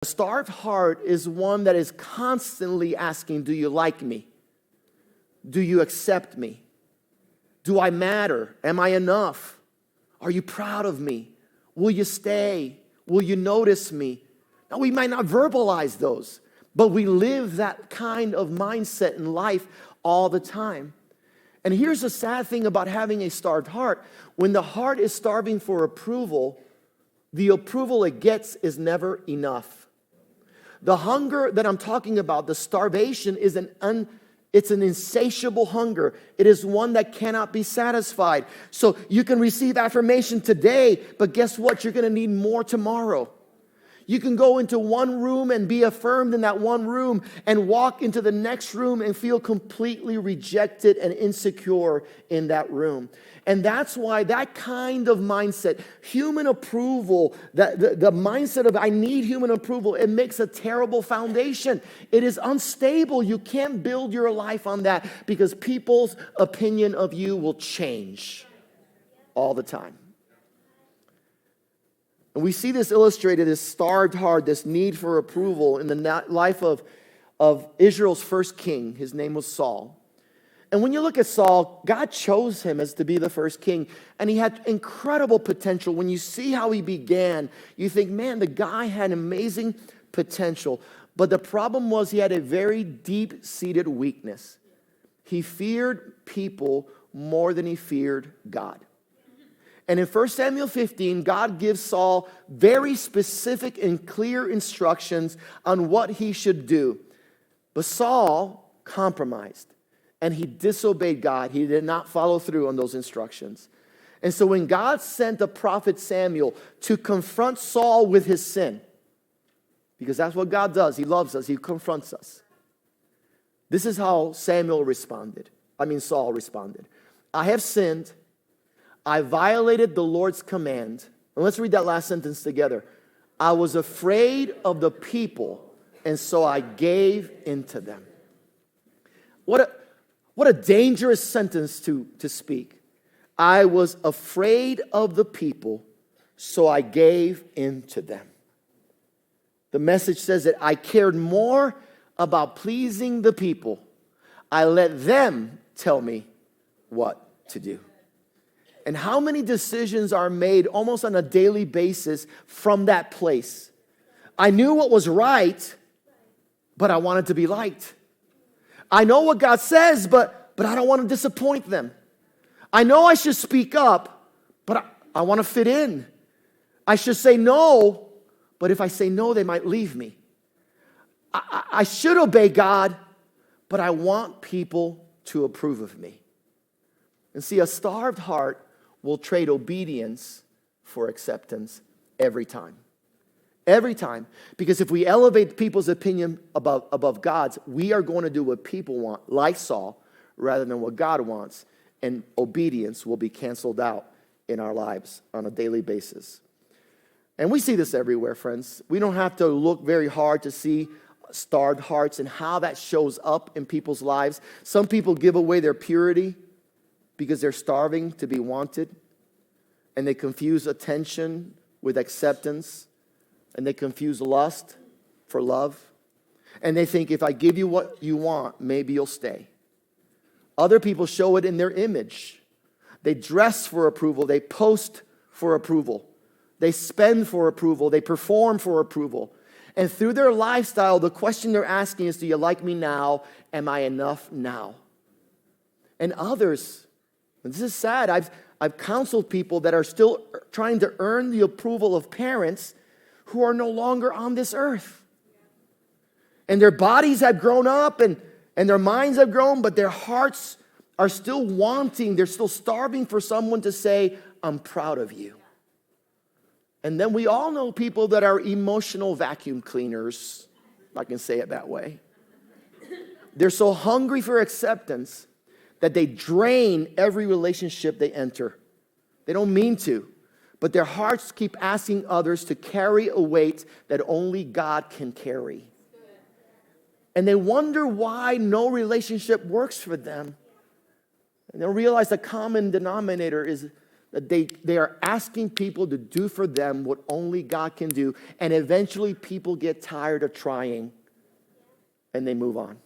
A starved heart is one that is constantly asking, do you like me? Do you accept me? Do I matter? Am I enough? Are you proud of me? Will you stay? Will you notice me? Now, we might not verbalize those, but we live that kind of mindset in life all the time. And here's the sad thing about having a starved heart. When the heart is starving for approval, the approval it gets is never enough. The hunger that I'm talking about, the starvation, is it's an insatiable hunger. It is one that cannot be satisfied. So you can receive affirmation today, but guess what? You're going to need more tomorrow. You can go into one room and be affirmed in that one room and walk into the next room and feel completely rejected and insecure in that room. And that's why that kind of mindset, human approval, the mindset of I need human approval, it makes a terrible foundation. It is unstable. You can't build your life on that because people's opinion of you will change all the time. And we see this illustrated, this starved heart, this need for approval in the life of Israel's first king. His name was Saul. And when you look at Saul, God chose him as to be the first king. And he had incredible potential. When you see how he began, you think, man, the guy had amazing potential. But the problem was he had a very deep-seated weakness. He feared people more than he feared God. And in 1 Samuel 15, God gives Saul very specific and clear instructions on what he should do. But Saul compromised, and he disobeyed God. He did not follow through on those instructions. And so when God sent the prophet Samuel to confront Saul with his sin, because that's what God does, he loves us, he confronts us. This is how Saul responded. I have sinned. I violated the Lord's command. And let's read that last sentence together. I was afraid of the people, and so I gave in to them. What a dangerous sentence to speak. I was afraid of the people, so I gave in to them. The message says that I cared more about pleasing the people. I let them tell me what to do. And how many decisions are made almost on a daily basis from that place? I knew what was right, but I wanted to be liked. I know what God says, but I don't want to disappoint them. I know I should speak up, but I want to fit in. I should say no, but if I say no, they might leave me. I should obey God, but I want people to approve of me. And see, a starved heart will trade obedience for acceptance every time. Every time. Because if we elevate people's opinion above God's, we are going to do what people want, like Saul, rather than what God wants. And obedience will be canceled out in our lives on a daily basis. And we see this everywhere, friends. We don't have to look very hard to see starved hearts and how that shows up in people's lives. Some people give away their purity because they're starving to be wanted, and they confuse attention with acceptance, and they confuse lust for love, and they think if I give you what you want, maybe you'll stay. Other people show it in their image. They dress for approval, they post for approval, they spend for approval, they perform for approval. And through their lifestyle, the question they're asking is, do you like me now? Am I enough now? And others, and this is sad, I've counseled people that are still trying to earn the approval of parents who are no longer on this earth. And their bodies have grown up and their minds have grown, but their hearts are still wanting, they're still starving for someone to say, I'm proud of you. And then we all know people that are emotional vacuum cleaners, if I can say it that way. They're so hungry for acceptance that they drain every relationship they enter. They don't mean to, but their hearts keep asking others to carry a weight that only God can carry. And they wonder why no relationship works for them. And they'll realize the common denominator is that they are asking people to do for them what only God can do. And eventually people get tired of trying and they move on.